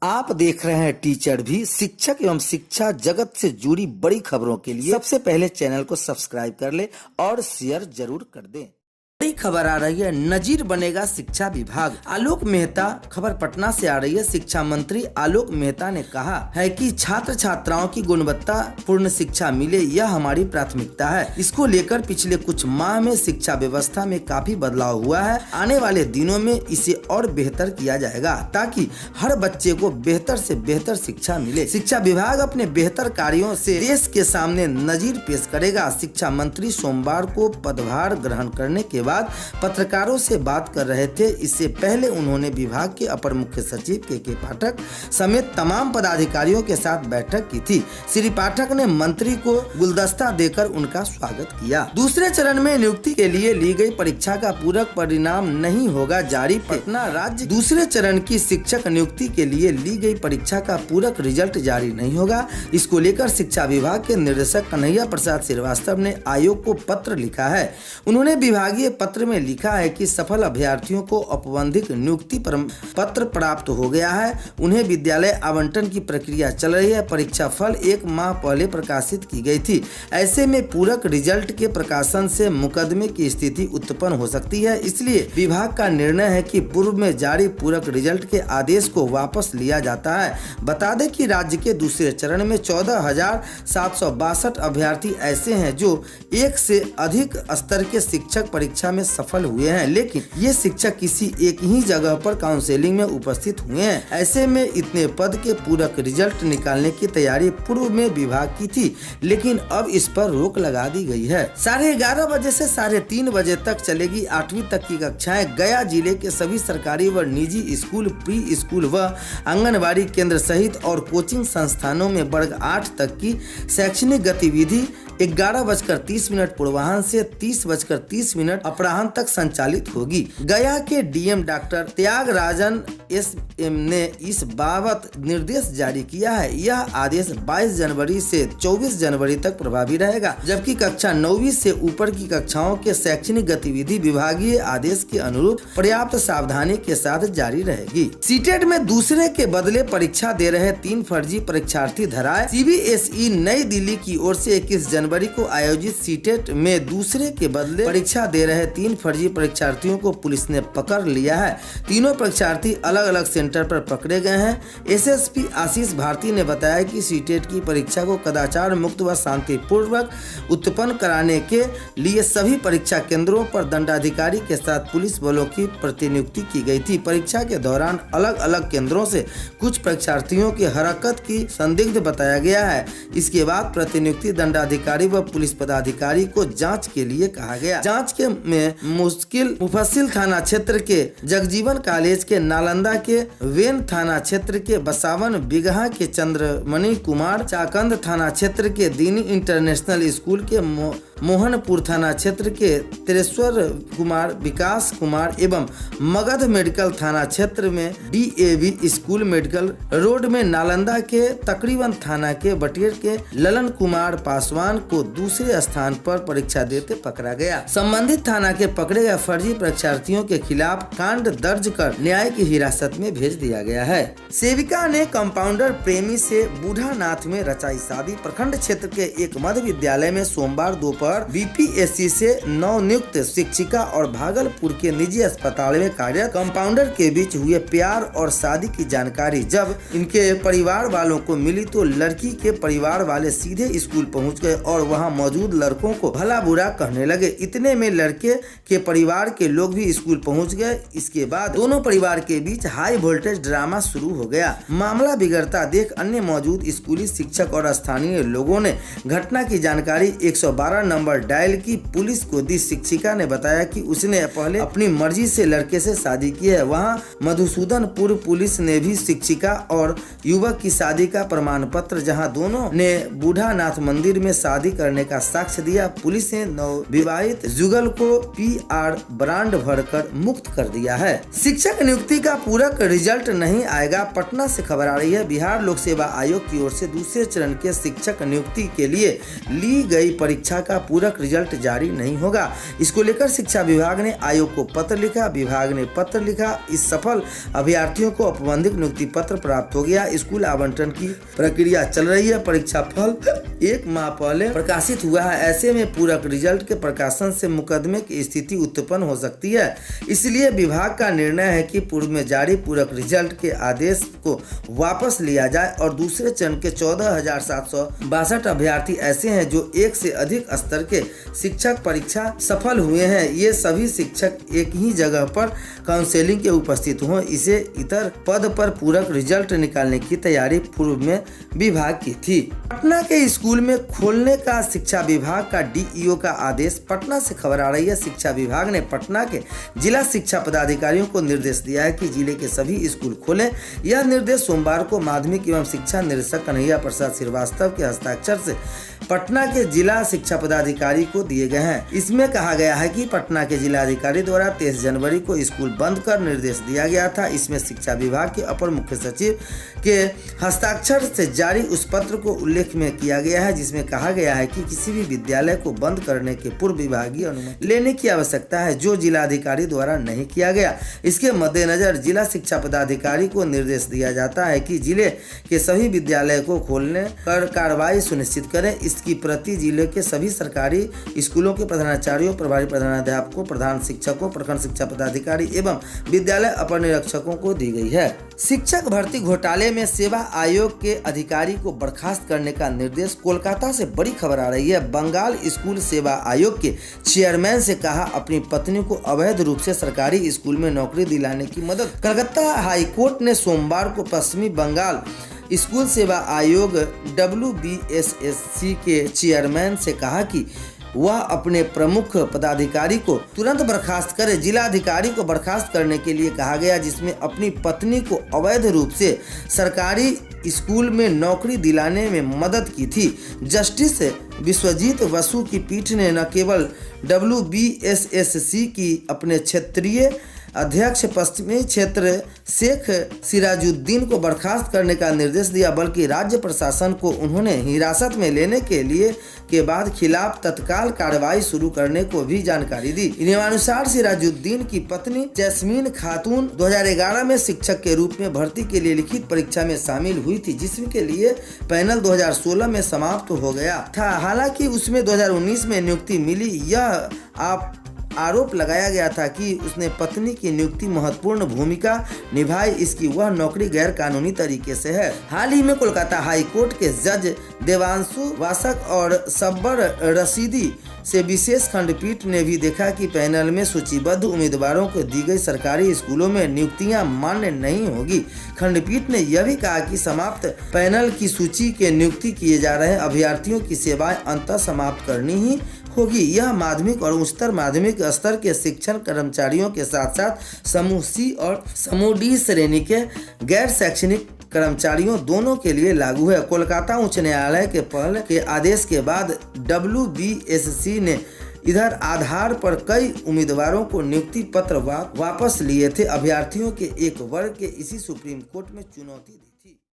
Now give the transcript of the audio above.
आप देख रहे हैं टीचर भी। शिक्षक एवं शिक्षा जगत से जुड़ी बड़ी खबरों के लिए सबसे पहले चैनल को सब्सक्राइब कर ले और शेयर जरूर कर दें। बड़ी खबर आ रही है, नजीर बनेगा शिक्षा विभाग। आलोक मेहता, खबर पटना से आ रही है। शिक्षा मंत्री आलोक मेहता ने कहा है कि छात्र छात्राओं की गुणवत्ता पूर्ण शिक्षा मिले, यह हमारी प्राथमिकता है। इसको लेकर पिछले कुछ माह में शिक्षा व्यवस्था में काफी बदलाव हुआ है। आने वाले दिनों में इसे और बेहतर किया जाएगा ताकि हर बच्चे को बेहतर से बेहतर शिक्षा मिले। शिक्षा विभाग अपने बेहतर कार्यों से देश के सामने नजीर पेश करेगा। शिक्षा मंत्री सोमवार को पदभार ग्रहण करने के बाद पत्रकारों से बात कर रहे थे। इससे पहले उन्होंने विभाग के अपर मुख्य सचिव के पाठक समेत तमाम पदाधिकारियों के साथ बैठक की थी। श्री पाठक ने मंत्री को गुलदस्ता देकर उनका स्वागत किया। दूसरे चरण में नियुक्ति के लिए ली गई परीक्षा का पूरक परिणाम नहीं होगा जारी। पटना राज्य दूसरे चरण की शिक्षक नियुक्ति के लिए ली गई परीक्षा का पूरक रिजल्ट जारी नहीं होगा। इसको लेकर शिक्षा विभाग के निदेशक कन्हैया प्रसाद श्रीवास्तव ने आयोग को पत्र लिखा है। उन्होंने विभागीय पत्र में लिखा है कि सफल अभ्यर्थियों को औपबंधिक नियुक्ति पत्र प्राप्त हो गया है। उन्हें विद्यालय आवंटन की प्रक्रिया चल रही है। परीक्षा फल 1 माह पहले प्रकाशित की गई थी। ऐसे में पूरक रिजल्ट के प्रकाशन से मुकदमे की स्थिति उत्पन्न हो सकती है। इसलिए विभाग का निर्णय है कि पूर्व में जारी पूरक रिजल्ट के आदेश को वापस लिया जाता है। बता दें कि राज्य के दूसरे चरण में 14,762 अभ्यर्थी ऐसे हैं जो एक से अधिक स्तर के शिक्षक परीक्षा में सफल हुए हैं, लेकिन ये शिक्षक किसी एक ही जगह पर काउंसलिंग में उपस्थित हुए हैं। ऐसे में इतने पद के पूरक रिजल्ट निकालने की तैयारी पूर्व में विभाग की थी, लेकिन अब इस पर रोक लगा दी गई है। 11:30 बजे से 3:30 बजे तक चलेगी 8वीं तक की कक्षाएं। गया जिले के सभी सरकारी व निजी स्कूल, प्री स्कूल व आंगनबाड़ी केंद्र सहित और कोचिंग संस्थानों में वर्ग 8 तक की शैक्षणिक गतिविधि 11:30 पूर्वाह्न से 30:30 अपराह्न तक संचालित होगी। गया के डीएम डॉक्टर त्यागराजन एसएम ने इस बाबत निर्देश जारी किया है। यह आदेश 22 जनवरी से 24 जनवरी तक प्रभावी रहेगा, जबकि कक्षा 9वीं से ऊपर की कक्षाओं के शैक्षणिक गतिविधि विभागीय आदेश के अनुरूप पर्याप्त सावधानी के साथ जारी रहेगी। सीटेट में दूसरे के बदले परीक्षा दे रहे 3 फर्जी परीक्षार्थी धराए। सीबीएसई नई दिल्ली की ओर से 21 जनवरी को आयोजित सीटेट में दूसरे के बदले परीक्षा दे रहे 3 फर्जी परीक्षार्थियों को पुलिस ने पकड़ लिया है। तीनों परीक्षार्थी अलग अलग सेंटर पर पकड़े गए हैं। एसएसपी आशीष भारती ने बताया कि सीटेट की परीक्षा को कदाचार मुक्त व शांतिपूर्वक उत्पन्न कराने के लिए सभी परीक्षा केंद्रों पर दंडाधिकारी के साथ पुलिस बलों की प्रतिनियुक्ति की गई थी। परीक्षा के दौरान अलग अलग केंद्रों से कुछ परीक्षार्थियों की हरकत की संदिग्ध बताया गया है। इसके बाद प्रतिनियुक्ति दंडाधिकारी व पुलिस पदाधिकारी को जांच के लिए कहा गया। जांच के में मुफस्सिल थाना क्षेत्र के जगजीवन कॉलेज के, नालंदा के वेन थाना क्षेत्र के, बसावन बिगहा के चंद्रमणि कुमार, चाकंद थाना क्षेत्र के दीनी इंटरनेशनल स्कूल के, मोहनपुर थाना क्षेत्र के तेरेश्वर कुमार, विकास कुमार एवं मगध मेडिकल थाना क्षेत्र में डीएवी स्कूल मेडिकल रोड में, नालंदा के तकरीबन थाना के बटेर के ललन कुमार पासवान को दूसरे स्थान पर परीक्षा देते पकड़ा गया। संबंधित थाना के पकड़े गए फर्जी परीक्षार्थियों के खिलाफ कांड दर्ज कर न्यायिक हिरासत में भेज दिया गया है। सेविका ने कंपाउंडर प्रेमी से बूढ़ानाथ में रचाई शादी। प्रखंड क्षेत्र के एक मध्य विद्यालय में सोमवार दोपहर बीपीएससी से नवनियुक्त शिक्षिका और भागलपुर के निजी अस्पताल में कार्यरत कंपाउंडर के बीच हुए प्यार और शादी की जानकारी जब इनके परिवार वालों को मिली तो लड़की के परिवार वाले सीधे स्कूल पहुंच गए और वहां मौजूद लड़कों को भला बुरा कहने लगे। इतने में लड़के के परिवार के लोग भी स्कूल पहुंच गए। इसके बाद दोनों परिवार के बीच हाई वोल्टेज ड्रामा शुरू हो गया। मामला बिगड़ता देख अन्य मौजूद स्कूली शिक्षक और स्थानीय लोगों ने घटना की जानकारी 112 नंबर डायल की पुलिस को दी। शिक्षिका ने बताया कि उसने पहले अपनी मर्जी से लड़के से शादी की है। वहां मधुसूदनपुर पुलिस ने भी शिक्षिका और युवक की शादी का प्रमाण पत्र, जहां दोनों ने बूढ़ानाथ मंदिर में शादी बर्बादी करने का साक्ष्य दिया। पुलिस ने नवविवाहित जुगल को PR ब्रांड भरकर मुक्त कर दिया है। शिक्षक नियुक्ति का पूरक रिजल्ट नहीं आएगा, पटना से खबर आ रही है। बिहार लोक सेवा आयोग की ओर से दूसरे चरण के शिक्षक नियुक्ति के लिए ली गई परीक्षा का पूरक रिजल्ट जारी नहीं होगा। इसको लेकर शिक्षा विभाग ने आयोग को पत्र लिखा। विभाग ने पत्र लिखा, इस सफल अभ्यर्थियों को औपबंधिक नियुक्ति पत्र प्राप्त हो गया। स्कूल आवंटन की प्रक्रिया चल रही है। परीक्षा फल 1 माह पहले प्रकाशित हुआ है। ऐसे में पूरक रिजल्ट के प्रकाशन से मुकदमे की स्थिति उत्पन्न हो सकती है। इसलिए विभाग का निर्णय है कि पूर्व में जारी पूरक रिजल्ट के आदेश को वापस लिया जाए और दूसरे चरण के 14,762 अभ्यर्थी ऐसे हैं जो 1 से अधिक स्तर के शिक्षक परीक्षा सफल हुए हैं। ये सभी शिक्षक एक ही जगह पर काउंसलिंग के उपस्थित हों। इसे इतर पद पर पूरक रिजल्ट निकालने की तैयारी पूर्व में विभाग की थी। पटना के स्कूल में खोलने का शिक्षा विभाग का DEO का आदेश। पटना से खबर आ रही है। शिक्षा विभाग ने पटना के जिला शिक्षा पदाधिकारियों को निर्देश दिया है कि जिले के सभी स्कूल खोलें। यह निर्देश सोमवार को माध्यमिक एवं शिक्षा निदेशक कन्हैया प्रसाद श्रीवास्तव के हस्ताक्षर से पटना के जिला शिक्षा पदाधिकारी को दिए गए हैं। इसमें कहा गया है कि पटना के जिलाधिकारी द्वारा 23 जनवरी को स्कूल बंद कर निर्देश दिया गया था। इसमें शिक्षा विभाग के अपर मुख्य सचिव के हस्ताक्षर से जारी उस पत्र को उल्लेख में किया गया है, जिसमें कहा गया है कि किसी भी विद्यालय को बंद करने के पूर्व विभागीय अनुमति लेने की आवश्यकता है, जो जिलाधिकारी द्वारा नहीं किया गया। इसके मद्देनजर जिला शिक्षा पदाधिकारी को निर्देश दिया जाता है कि जिले के सभी विद्यालय को खोलने कर कार्रवाई सुनिश्चित करें। इसकी प्रति जिले के सभी सरकारी स्कूलों के प्रधानाचार्यों, प्रभारी प्रधानाध्यापकों, प्रधान शिक्षकों, प्रखंड शिक्षा पदाधिकारी एवं विद्यालय अपर निरीक्षकों को दी गई है। शिक्षक भर्ती घोटाले में सेवा आयोग के अधिकारी को बर्खास्त करने का निर्देश। कोलकाता से बड़ी खबर आ रही है। बंगाल स्कूल सेवा आयोग के चेयरमैन से कहा अपनी पत्नी को अवैध रूप से सरकारी स्कूल में नौकरी दिलाने की मदद। कलकत्ता हाई कोर्ट ने सोमवार को पश्चिमी बंगाल स्कूल सेवा आयोग WBSSC के चेयरमैन से कहा कि वह अपने प्रमुख पदाधिकारी को तुरंत बर्खास्त करे। जिला अधिकारी को बर्खास्त करने के लिए कहा गया, जिसमें अपनी पत्नी को अवैध रूप से सरकारी स्कूल में नौकरी दिलाने में मदद की थी। जस्टिस विश्वजीत बसु की पीठ ने न केवल WBSSC की अपने क्षेत्रीय अध्यक्ष पश्चिमी क्षेत्र शेख सिराजुद्दीन को बर्खास्त करने का निर्देश दिया, बल्कि राज्य प्रशासन को उन्होंने हिरासत में लेने के बाद खिलाफ तत्काल कार्रवाई शुरू करने को भी जानकारी दी। नियमानुसार सिराजुद्दीन की पत्नी जैस्मीन खातून 2011 में शिक्षक के रूप में भर्ती के लिए लिखित परीक्षा में शामिल हुई थी, जिसके लिए पैनल 2016 में समाप्त हो गया था। हालांकि उसमें 2019 में नियुक्ति मिली। यह आरोप लगाया गया था कि उसने पत्नी की नियुक्ति महत्वपूर्ण भूमिका निभाई। इसकी वह नौकरी गैर कानूनी तरीके से है। हाल ही में कोलकाता हाई कोर्ट के जज देवांशु वासक और सब्बर रशीदी से विशेष खंडपीठ ने भी देखा कि पैनल में सूचीबद्ध उम्मीदवारों को दी गई सरकारी स्कूलों में नियुक्तियां मान्य नहीं होगी। खंडपीठ ने यह भी कहा कि समाप्त पैनल की सूची के नियुक्ति किए जा रहे अभ्यर्थियों की सेवाएं अंततः समाप्त करनी ही होगी। यह माध्यमिक और उच्चतर माध्यमिक स्तर के शिक्षण कर्मचारियों के साथ साथ समूह C और समूह D श्रेणी के गैर शैक्षणिक कर्मचारियों दोनों के लिए लागू है। कोलकाता उच्च न्यायालय के पहले के आदेश के बाद WBSC ने इधर आधार पर कई उम्मीदवारों को नियुक्ति पत्र वापस लिए थे। अभ्यर्थियों के एक वर्ग के इसी सुप्रीम कोर्ट में चुनौती दी थी।